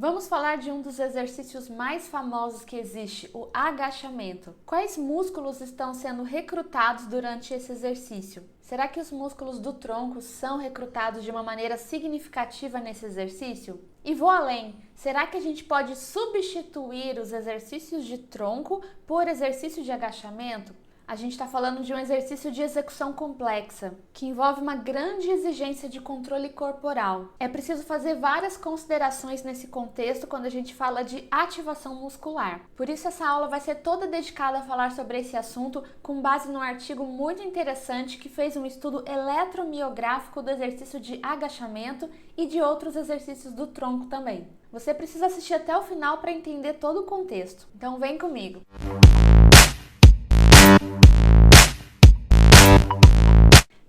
Vamos falar de um dos exercícios mais famosos que existe, o agachamento. Quais músculos estão sendo recrutados durante esse exercício? Será que os músculos do tronco são recrutados de uma maneira significativa nesse exercício? E vou além, será que a gente pode substituir os exercícios de tronco por exercício de agachamento? A gente está falando de um exercício de execução complexa, que envolve uma grande exigência de controle corporal. É preciso fazer várias considerações nesse contexto quando a gente fala de ativação muscular. Por isso essa aula vai ser toda dedicada a falar sobre esse assunto com base num artigo muito interessante que fez um estudo eletromiográfico do exercício de agachamento e de outros exercícios do tronco também. Você precisa assistir até o final para entender todo o contexto. Então vem comigo!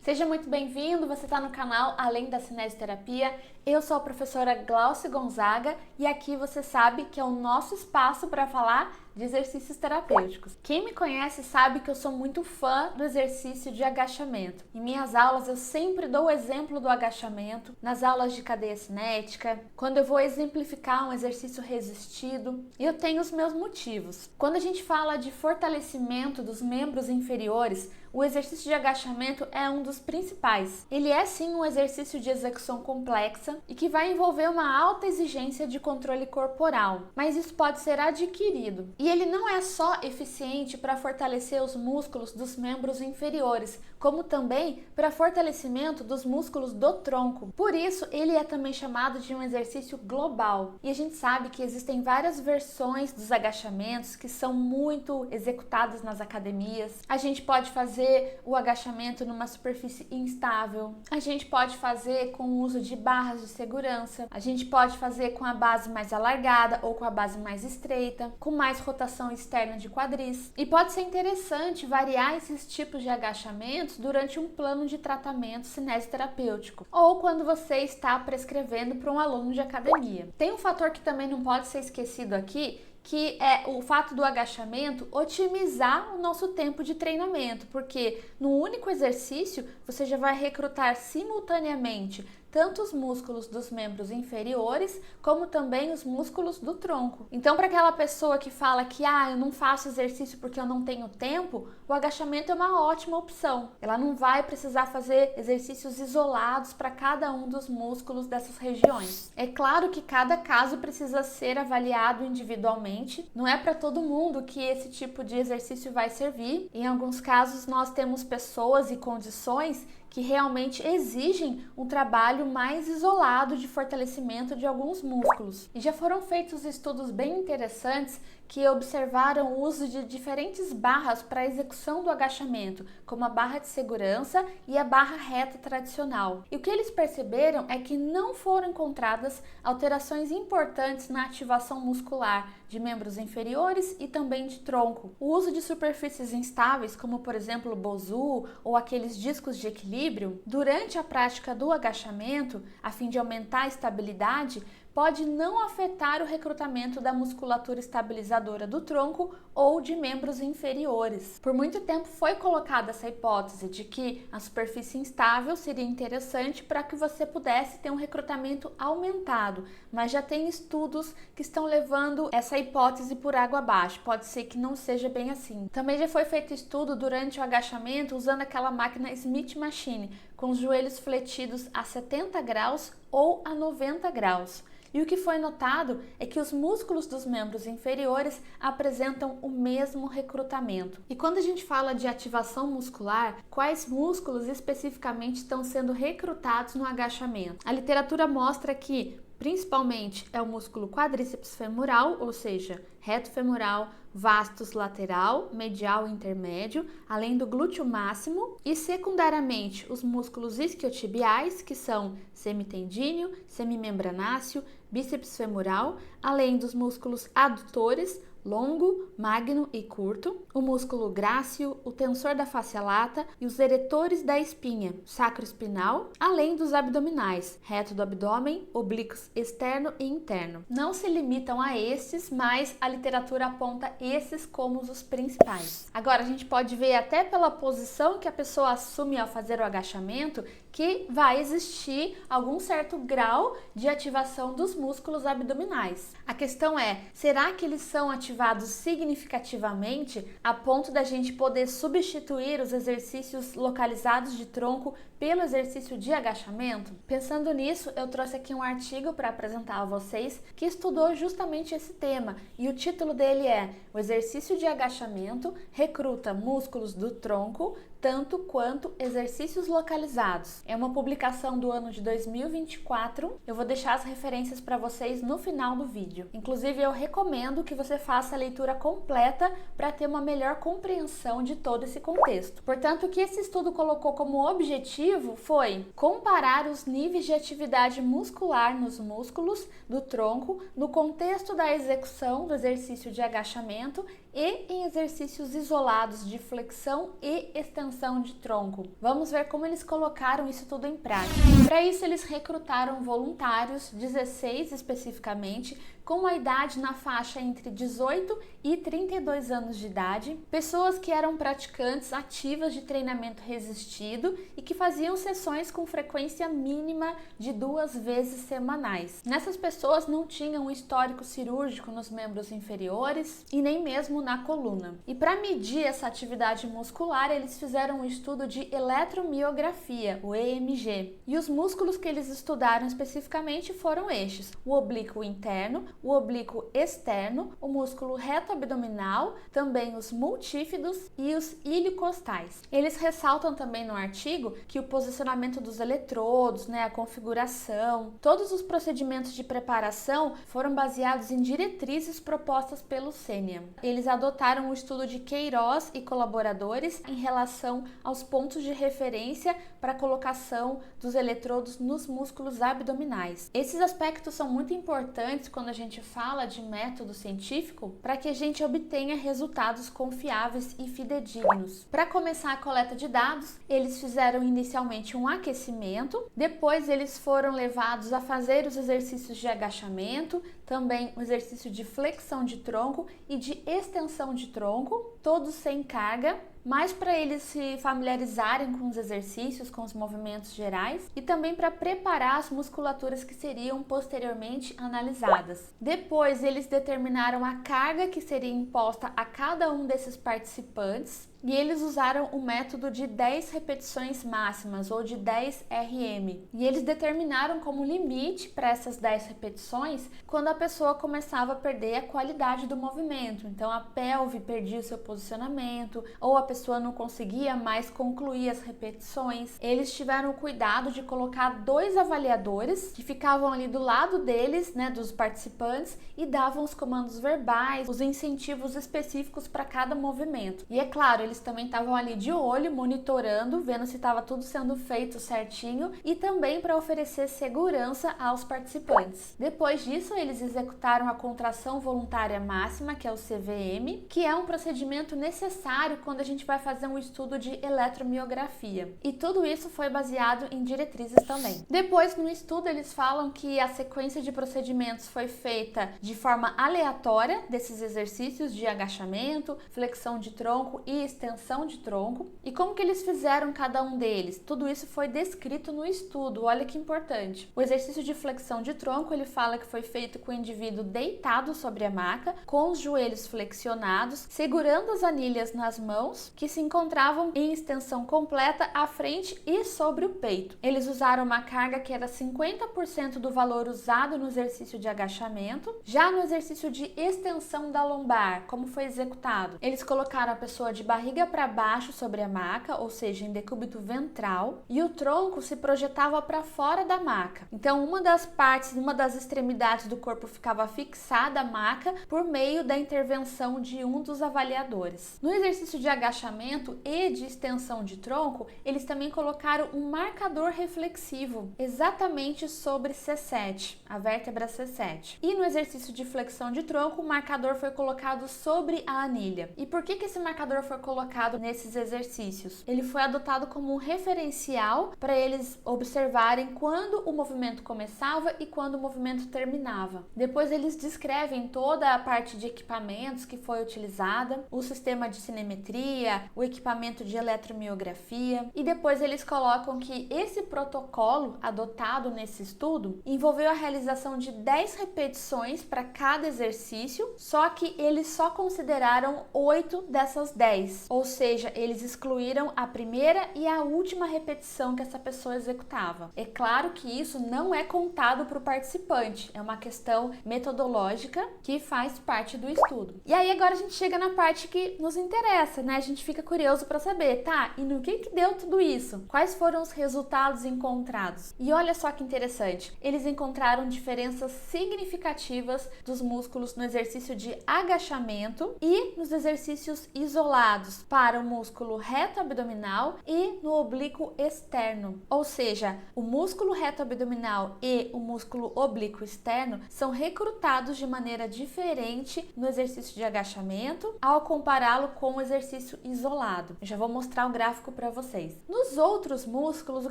Seja muito bem-vindo, você está no canal Além da Cinesioterapia. Eu sou a professora Glaucia Gonzaga e aqui você sabe que é o nosso espaço para falar de exercícios terapêuticos. Quem me conhece sabe que eu sou muito fã do exercício de agachamento. Em minhas aulas eu sempre dou o exemplo do agachamento, nas aulas de cadeia cinética, quando eu vou exemplificar um exercício resistido, e eu tenho os meus motivos. Quando a gente fala de fortalecimento dos membros inferiores, o exercício de agachamento é um dos principais. Ele é sim um exercício de execução complexa e que vai envolver uma alta exigência de controle corporal, mas isso pode ser adquirido. E ele não é só eficiente para fortalecer os músculos dos membros inferiores, como também para fortalecimento dos músculos do tronco. Por isso, ele é também chamado de um exercício global. E a gente sabe que existem várias versões dos agachamentos que são muito executadas nas academias. A gente pode fazer o agachamento numa superfície instável. A gente pode fazer com o uso de barras de segurança. A gente pode fazer com a base mais alargada ou com a base mais estreita, com mais rotação externa de quadris. E pode ser interessante variar esses tipos de agachamentos durante um plano de tratamento cinesioterapêutico ou quando você está prescrevendo para um aluno de academia. Tem um fator que também não pode ser esquecido aqui, que é o fato do agachamento otimizar o nosso tempo de treinamento, porque no único exercício você já vai recrutar simultaneamente tanto os músculos dos membros inferiores, como também os músculos do tronco. Então, para aquela pessoa que fala que eu não faço exercício porque eu não tenho tempo, o agachamento é uma ótima opção. Ela não vai precisar fazer exercícios isolados para cada um dos músculos dessas regiões. É claro que cada caso precisa ser avaliado individualmente. Não é para todo mundo que esse tipo de exercício vai servir. Em alguns casos, nós temos pessoas e condições que realmente exigem um trabalho mais isolado de fortalecimento de alguns músculos. E já foram feitos estudos bem interessantes que observaram o uso de diferentes barras para a execução do agachamento, como a barra de segurança e a barra reta tradicional. E o que eles perceberam é que não foram encontradas alterações importantes na ativação muscular de membros inferiores e também de tronco. O uso de superfícies instáveis, como por exemplo o Bosu ou aqueles discos de equilíbrio, durante a prática do agachamento, a fim de aumentar a estabilidade, pode não afetar o recrutamento da musculatura estabilizadora do tronco ou de membros inferiores. Por muito tempo foi colocada essa hipótese de que a superfície instável seria interessante para que você pudesse ter um recrutamento aumentado, mas já tem estudos que estão levando essa hipótese por água abaixo. Pode ser que não seja bem assim. Também já foi feito estudo durante o agachamento usando aquela máquina Smith Machine, com os joelhos fletidos a 70 graus ou a 90 graus. E o que foi notado é que os músculos dos membros inferiores apresentam o mesmo recrutamento. E quando a gente fala de ativação muscular, quais músculos especificamente estão sendo recrutados no agachamento? A literatura mostra que principalmente é o músculo quadríceps femoral, ou seja, reto femoral, vastus lateral, medial e intermédio, além do glúteo máximo, e secundariamente os músculos isquiotibiais, que são semitendíneo, semimembranáceo, bíceps femoral, além dos músculos adutores, longo, magno e curto, o músculo grácil, o tensor da face lata e os eretores da espinha, sacroespinal, além dos abdominais, reto do abdômen, oblíquos externo e interno. Não se limitam a estes, mas a literatura aponta esses como os principais. Agora, a gente pode ver até pela posição que a pessoa assume ao fazer o agachamento que vai existir algum certo grau de ativação dos músculos abdominais. A questão é, será que eles são ativados significativamente a ponto da gente poder substituir os exercícios localizados de tronco pelo exercício de agachamento? Pensando nisso, eu trouxe aqui um artigo para apresentar a vocês que estudou justamente esse tema, e o título dele é "O exercício de agachamento recruta músculos do tronco tanto quanto exercícios localizados". É uma publicação do ano de 2024. Eu vou deixar as referências para vocês no final do vídeo. Inclusive, eu recomendo que você faça a leitura completa para ter uma melhor compreensão de todo esse contexto. Portanto, o que esse estudo colocou como objetivo foi comparar os níveis de atividade muscular nos músculos do tronco no contexto da execução do exercício de agachamento e em exercícios isolados de flexão e extensão de tronco. Vamos ver como eles colocaram isso tudo em prática. Para isso, eles recrutaram voluntários, 16 especificamente, com a idade na faixa entre 18 e 32 anos de idade, pessoas que eram praticantes ativas de treinamento resistido e que faziam sessões com frequência mínima de 2 vezes semanais. Nessas pessoas não tinham um histórico cirúrgico nos membros inferiores e nem mesmo na coluna. E para medir essa atividade muscular, eles fizeram um estudo de eletromiografia, o EMG. E os músculos que eles estudaram especificamente foram estes: o oblíquo interno, o oblíquo externo, o músculo reto abdominal, também os multífidos e os iliocostais. Eles ressaltam também no artigo que o posicionamento dos eletrodos, a configuração, todos os procedimentos de preparação foram baseados em diretrizes propostas pelo CENIA. Eles adotaram o estudo de Queiroz e colaboradores em relação aos pontos de referência para a colocação dos eletrodos nos músculos abdominais. Esses aspectos são muito importantes quando a gente fala de método científico para que a gente obtenha resultados confiáveis e fidedignos. Para começar a coleta de dados, eles fizeram inicialmente um aquecimento, depois eles foram levados a fazer os exercícios de agachamento, também o exercício de flexão de tronco e de extensão de tronco, todos sem carga, mas para eles se familiarizarem com os exercícios, com os movimentos gerais e também para preparar as musculaturas que seriam posteriormente analisadas. Depois, eles determinaram a carga que seria imposta a cada um desses participantes e eles usaram o método de 10 repetições máximas, ou de 10 RM. E eles determinaram como limite para essas 10 repetições quando a pessoa começava a perder a qualidade do movimento. Então, a pelve perdia o seu posicionamento, ou a pessoa não conseguia mais concluir as repetições. Eles tiveram o cuidado de colocar 2 avaliadores que ficavam ali do lado deles, dos participantes, e davam os comandos verbais, os incentivos específicos para cada movimento. E é claro, eles também estavam ali de olho, monitorando, vendo se estava tudo sendo feito certinho e também para oferecer segurança aos participantes. Depois disso, eles executaram a contração voluntária máxima, que é o CVM, que é um procedimento necessário quando a gente vai fazer um estudo de eletromiografia. E tudo isso foi baseado em diretrizes também. Depois, no estudo, eles falam que a sequência de procedimentos foi feita de forma aleatória desses exercícios de agachamento, flexão de tronco e extensão de tronco. E como que eles fizeram cada um deles? Tudo isso foi descrito no estudo, olha que importante. O exercício de flexão de tronco, ele fala que foi feito com o indivíduo deitado sobre a maca, com os joelhos flexionados, segurando as anilhas nas mãos, que se encontravam em extensão completa à frente e sobre o peito. Eles usaram uma carga que era 50% do valor usado no exercício de agachamento. Já no exercício de extensão da lombar, como foi executado? Eles colocaram a pessoa de barriga para baixo sobre a maca, ou seja, em decúbito ventral, e o tronco se projetava para fora da maca. Então, uma das partes, uma das extremidades do corpo ficava fixada à maca por meio da intervenção de um dos avaliadores. No exercício de agachamento e de extensão de tronco, eles também colocaram um marcador reflexivo exatamente sobre C7, a vértebra C7. E no exercício de flexão de tronco, o marcador foi colocado sobre a anilha. E por que esse marcador foi colocado nesses exercícios? Ele foi adotado como um referencial para eles observarem quando o movimento começava e quando o movimento terminava. Depois eles descrevem toda a parte de equipamentos que foi utilizada, o sistema de cinemetria, seria o equipamento de eletromiografia. E depois eles colocam que esse protocolo adotado nesse estudo envolveu a realização de 10 repetições para cada exercício, só que eles só consideraram 8 dessas 10, ou seja, eles excluíram a primeira e a última repetição que essa pessoa executava. É claro que isso não é contado para o participante, é uma questão metodológica que faz parte do estudo. E aí agora a gente chega na parte que nos interessa, né? A gente fica curioso para saber, tá, e no que deu tudo isso? Quais foram os resultados encontrados? E olha só que interessante, eles encontraram diferenças significativas dos músculos no exercício de agachamento e nos exercícios isolados para o músculo reto abdominal e no oblíquo externo. Ou seja, o músculo reto abdominal e o músculo oblíquo externo são recrutados de maneira diferente no exercício de agachamento ao compará-lo com o exercício isolado. Eu já vou mostrar o gráfico para vocês. Nos outros músculos, o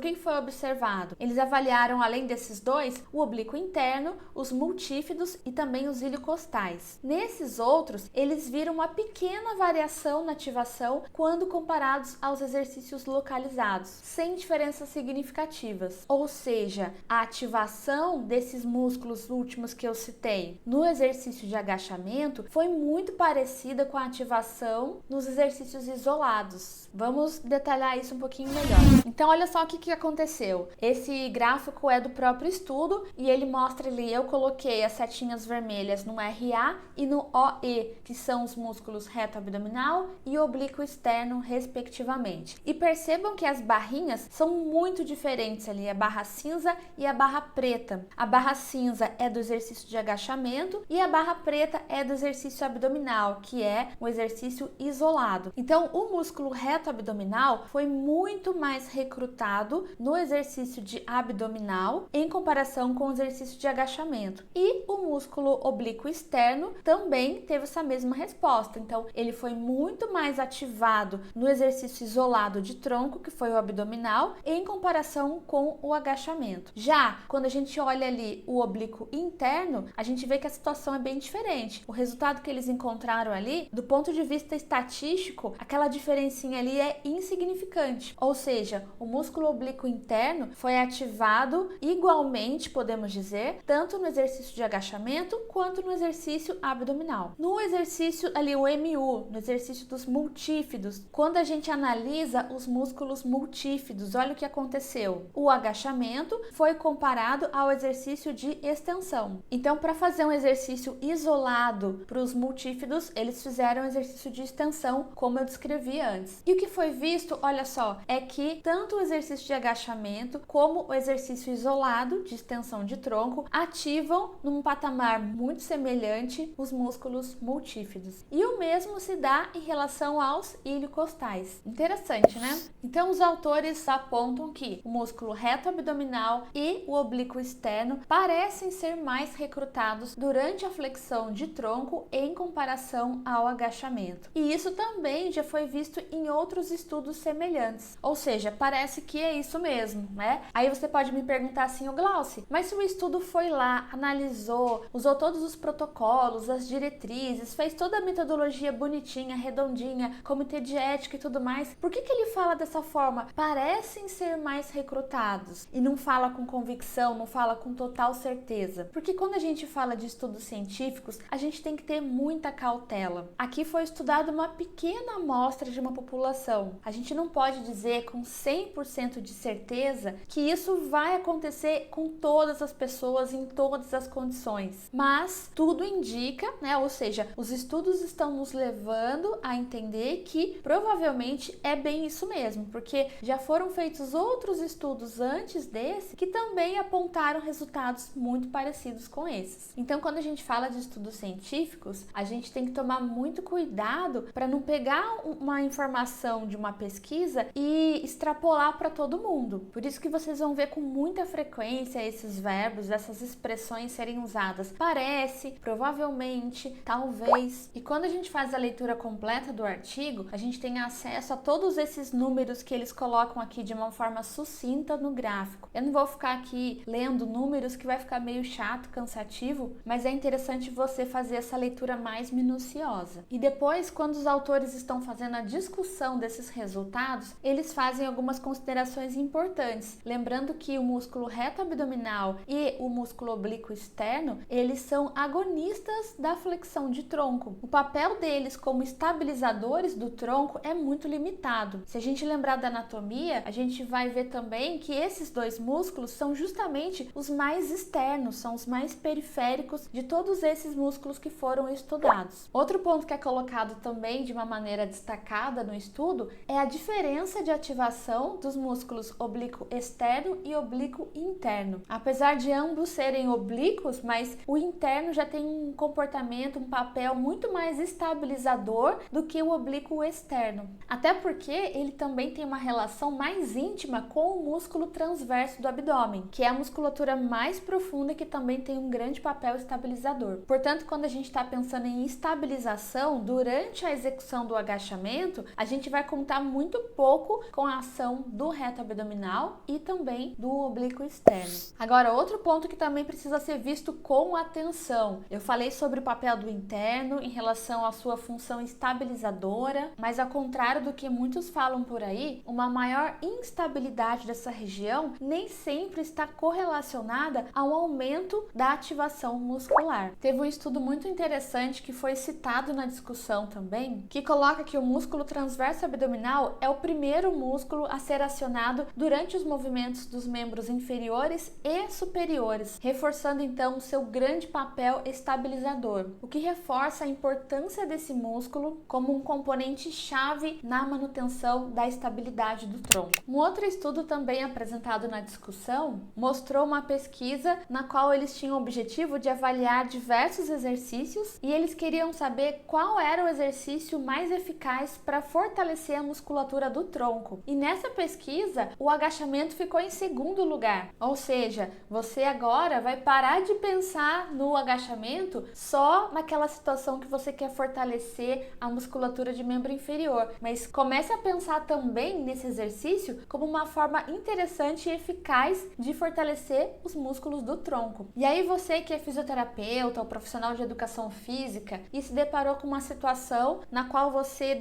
que foi observado? Eles avaliaram, além desses dois, o oblíquo interno, os multífidos e também os iliocostais. Nesses outros, eles viram uma pequena variação na ativação quando comparados aos exercícios localizados, sem diferenças significativas. Ou seja, a ativação desses músculos últimos que eu citei no exercício de agachamento foi muito parecida com a ativação nos exercícios isolados. Vamos detalhar isso um pouquinho melhor. Então, olha só o que aconteceu. Esse gráfico é do próprio estudo e ele mostra ali, eu coloquei as setinhas vermelhas no RA e no OE, que são os músculos reto abdominal e oblíquo externo, respectivamente. E percebam que as barrinhas são muito diferentes ali, a barra cinza e a barra preta. A barra cinza é do exercício de agachamento e a barra preta é do exercício abdominal, que é o exercício isolado. Então, o músculo reto abdominal foi muito mais recrutado no exercício de abdominal em comparação com o exercício de agachamento. E o músculo oblíquo externo também teve essa mesma resposta. Então, ele foi muito mais ativado no exercício isolado de tronco, que foi o abdominal, em comparação com o agachamento. Já quando a gente olha ali o oblíquo interno, a gente vê que a situação é bem diferente. O resultado que eles encontraram ali, do ponto de vista estatístico, aquela diferencinha ali é insignificante. Ou seja, o músculo oblíquo interno foi ativado igualmente, podemos dizer, tanto no exercício de agachamento quanto no exercício abdominal. No exercício ali, o MU, no exercício dos multífidos, quando a gente analisa os músculos multífidos, olha o que aconteceu. O agachamento foi comparado ao exercício de extensão. Então, para fazer um exercício isolado para os multífidos, eles fizeram um exercício de extensão, como eu descrevi antes. E o que foi visto, olha só, é que tanto o exercício de agachamento como o exercício isolado de extensão de tronco ativam num patamar muito semelhante os músculos multífidos. E o mesmo se dá em relação aos iliocostais. Interessante, né? Então, os autores apontam que o músculo reto abdominal e o oblíquo externo parecem ser mais recrutados durante a flexão de tronco em comparação ao agachamento. E isso também já foi visto em outros estudos semelhantes. Ou seja, parece que é isso mesmo, né? Aí você pode me perguntar assim, ô Glauci, mas se o estudo foi lá, analisou, usou todos os protocolos, as diretrizes, fez toda a metodologia bonitinha, redondinha, comitê de ética e tudo mais, por que ele fala dessa forma? Parecem ser mais recrutados e não fala com convicção, não fala com total certeza. Porque quando a gente fala de estudos científicos, a gente tem que ter muita cautela. Aqui foi estudada uma pequena amostra de uma população. A gente não pode dizer com 100% de certeza que isso vai acontecer com todas as pessoas em todas as condições. Mas tudo indica, né? Ou seja, os estudos estão nos levando a entender que provavelmente é bem isso mesmo, porque já foram feitos outros estudos antes desse que também apontaram resultados muito parecidos com esses. Então, quando a gente fala de estudos científicos, a gente tem que tomar muito cuidado para não pegar uma informação de uma pesquisa e extrapolar para todo mundo. Por isso que vocês vão ver com muita frequência esses verbos, essas expressões serem usadas. Parece, provavelmente, talvez. E quando a gente faz a leitura completa do artigo, a gente tem acesso a todos esses números que eles colocam aqui de uma forma sucinta no gráfico. Eu não vou ficar aqui lendo números que vai ficar meio chato, cansativo, mas é interessante você fazer essa leitura mais minuciosa. E depois, quando os autores estão fazendo a discussão desses resultados, eles fazem algumas considerações importantes. Lembrando que o músculo reto abdominal e o músculo oblíquo externo, eles são agonistas da flexão de tronco. O papel deles como estabilizadores do tronco é muito limitado. Se a gente lembrar da anatomia, a gente vai ver também que esses dois músculos são justamente os mais externos, são os mais periféricos de todos esses músculos que foram estudados. Outro ponto que é colocado também de uma maneira destacada no estudo é a diferença de ativação dos músculos oblíquo externo e oblíquo interno. Apesar de ambos serem oblíquos, mas o interno já tem um comportamento, um papel muito mais estabilizador do que o oblíquo externo. Até porque ele também tem uma relação mais íntima com o músculo transverso do abdômen, que é a musculatura mais profunda e que também tem um grande papel estabilizador. Portanto, quando a gente está pensando em estabilização durante a execução do agachamento, a gente vai contar muito pouco com a ação do reto abdominal e também do oblíquo externo. Agora, outro ponto que também precisa ser visto com atenção. Eu falei sobre o papel do interno em relação à sua função estabilizadora, mas ao contrário do que muitos falam por aí, uma maior instabilidade dessa região nem sempre está correlacionada ao aumento da ativação muscular. Teve um estudo muito interessante que foi citado na discussão também, que coloca que o músculo transverso abdominal é o primeiro músculo a ser acionado durante os movimentos dos membros inferiores e superiores, reforçando então o seu grande papel estabilizador, o que reforça a importância desse músculo como um componente chave na manutenção da estabilidade do tronco. Um outro estudo também apresentado na discussão mostrou uma pesquisa na qual eles tinham o objetivo de avaliar diversos exercícios e eles queriam saber qual era o exercício mais eficaz para fortalecer a musculatura do tronco. E nessa pesquisa, o agachamento ficou em segundo lugar. Ou seja, você agora vai parar de pensar no agachamento só naquela situação que você quer fortalecer a musculatura de membro inferior, mas comece a pensar também nesse exercício como uma forma interessante e eficaz de fortalecer os músculos do tronco. E aí você que é fisioterapeuta ou profissional de educação física e se deparou com uma situação na qual você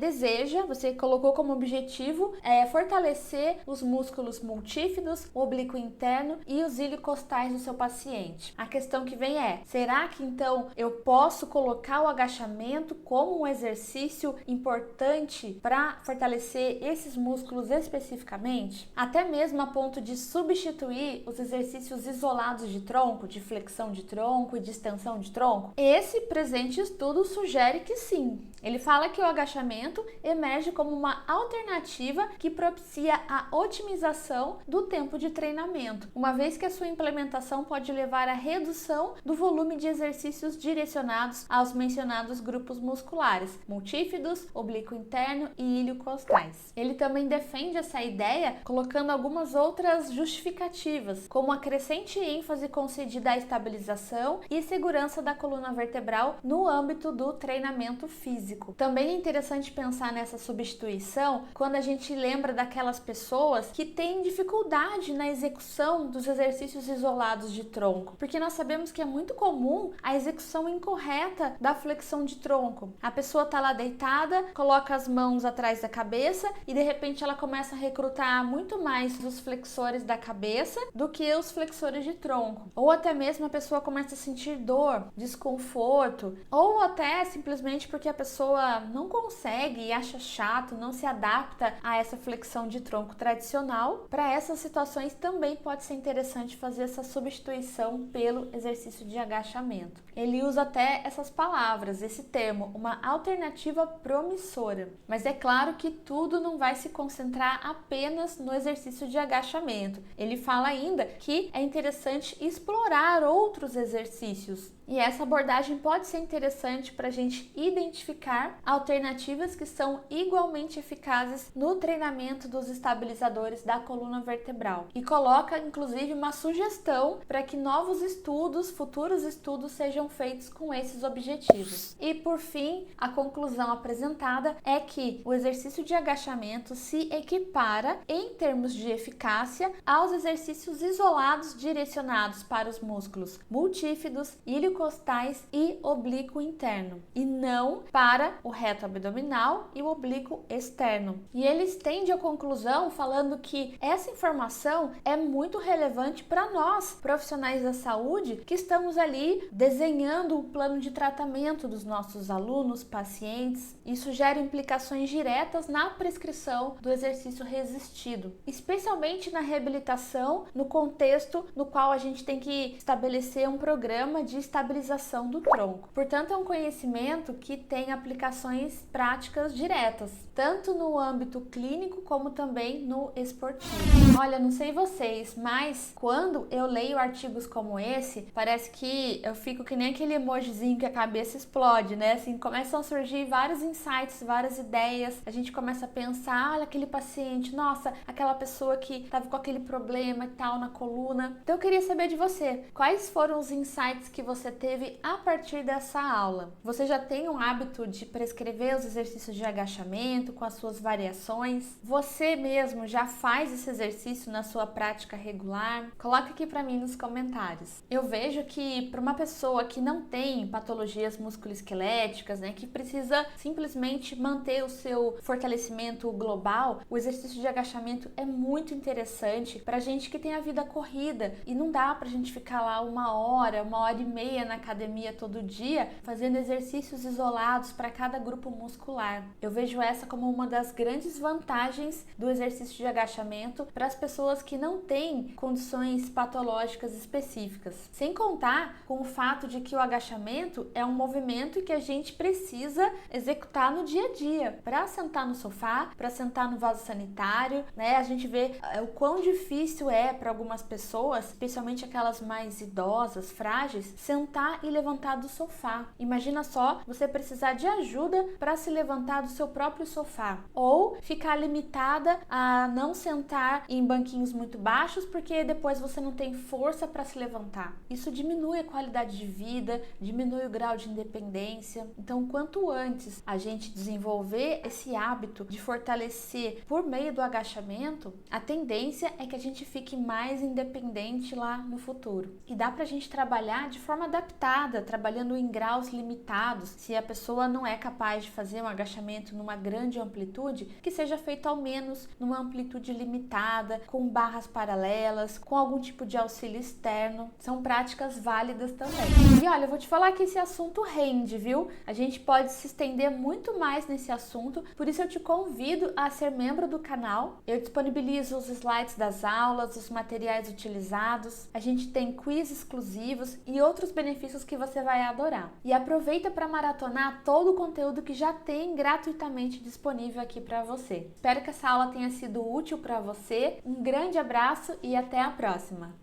colocou como objetivo fortalecer os músculos multífidos, o oblíquo interno e os iliocostais do seu paciente. A questão que vem é, será que então eu posso colocar o agachamento como um exercício importante para fortalecer esses músculos especificamente? Até mesmo a ponto de substituir os exercícios isolados de tronco, de flexão de tronco e de extensão de tronco? Esse presente estudo sugere que sim. Ele fala que o agachamento emerge como uma alternativa que propicia a otimização do tempo de treinamento, uma vez que a sua implementação pode levar à redução do volume de exercícios direcionados aos mencionados grupos musculares, multífidos, oblíquo interno e iliocostais. Ele também defende essa ideia colocando algumas outras justificativas, como a crescente ênfase concedida à estabilização e segurança da coluna vertebral no âmbito do treinamento físico. Também é interessante pensar nessa substituição quando a gente lembra daquelas pessoas que têm dificuldade na execução dos exercícios isolados de tronco, porque nós sabemos que é muito comum a execução incorreta da flexão de tronco. A pessoa está lá deitada, coloca as mãos atrás da cabeça e de repente ela começa a recrutar muito mais os flexores da cabeça do que os flexores de tronco. Ou até mesmo a pessoa começa a sentir dor, desconforto, ou até simplesmente porque a pessoa não consegue e acha chato, não se adapta a essa flexão de tronco tradicional. Para essas situações também pode ser interessante fazer essa substituição pelo exercício de agachamento. Ele usa até essas palavras, esse termo, uma alternativa promissora. Mas é claro que tudo não vai se concentrar apenas no exercício de agachamento. Ele fala ainda que é interessante explorar outros exercícios. E essa abordagem pode ser interessante para a gente identificar alternativas que são igualmente eficazes no treinamento dos estabilizadores da coluna vertebral. E coloca, inclusive, uma sugestão para que novos estudos, futuros estudos, sejam feitos com esses objetivos. E, por fim, a conclusão apresentada é que o exercício de agachamento se equipara, em termos de eficácia, aos exercícios isolados direcionados para os músculos multífidos, iliocostados ilho-costais e oblíquo interno, e não para o reto abdominal e o oblíquo externo. E ele estende a conclusão falando que essa informação é muito relevante para nós, profissionais da saúde, que estamos ali desenhando o plano de tratamento dos nossos alunos, pacientes. Isso gera implicações diretas na prescrição do exercício resistido, especialmente na reabilitação, no contexto no qual a gente tem que estabelecer um programa de estabilização do tronco. Portanto, é um conhecimento que tem aplicações práticas diretas, tanto no âmbito clínico como também no esportivo. Olha, não sei vocês, mas quando eu leio artigos como esse, parece que eu fico que nem aquele emojizinho que a cabeça explode, né? Assim, começam a surgir vários insights, várias ideias, a gente começa a pensar, olha aquele paciente, nossa, aquela pessoa que tava com aquele problema e tal na coluna. Então eu queria saber de você, quais foram os insights que você teve a partir dessa aula? Você já tem um hábito de prescrever os exercícios de agachamento com as suas variações? Você mesmo já faz esse exercício na sua prática regular? Coloque aqui para mim nos comentários. Eu vejo que para uma pessoa que não tem patologias musculoesqueléticas, né, que precisa simplesmente manter o seu fortalecimento global, o exercício de agachamento é muito interessante para gente que tem a vida corrida e não dá pra gente ficar lá uma hora e meia na academia todo dia fazendo exercícios isolados para cada grupo muscular. Eu vejo essa como uma das grandes vantagens do exercício de agachamento para as pessoas que não têm condições patológicas específicas. Sem contar com o fato de que o agachamento é um movimento que a gente precisa executar no dia a dia, para sentar no sofá, para sentar no vaso sanitário, né? A gente vê o quão difícil é para algumas pessoas, especialmente aquelas mais idosas, frágeis, sentar e levantar do sofá. Imagina só você precisar de ajuda para se levantar do seu próprio sofá, ou ficar limitada a não sentar em banquinhos muito baixos porque depois você não tem força para se levantar. Isso diminui a qualidade de vida, diminui o grau de independência. Então, quanto antes a gente desenvolver esse hábito de fortalecer por meio do agachamento, a tendência é que a gente fique mais independente lá no futuro. E dá pra gente trabalhar de forma adaptada, trabalhando em graus limitados. Se a pessoa não é capaz de fazer um agachamento numa grande amplitude, que seja feito ao menos numa amplitude limitada, com barras paralelas, com algum tipo de auxílio externo. São práticas válidas também. E olha, eu vou te falar que esse assunto rende, viu? A gente pode se estender muito mais nesse assunto, por isso eu te convido a ser membro do canal. Eu disponibilizo os slides das aulas, os materiais utilizados, a gente tem quiz exclusivos e outros benefícios que você vai adorar. E aproveita para maratonar todo o conteúdo que já tem gratuitamente disponível aqui para você. Espero que essa aula tenha sido útil para você. Um grande abraço e até a próxima!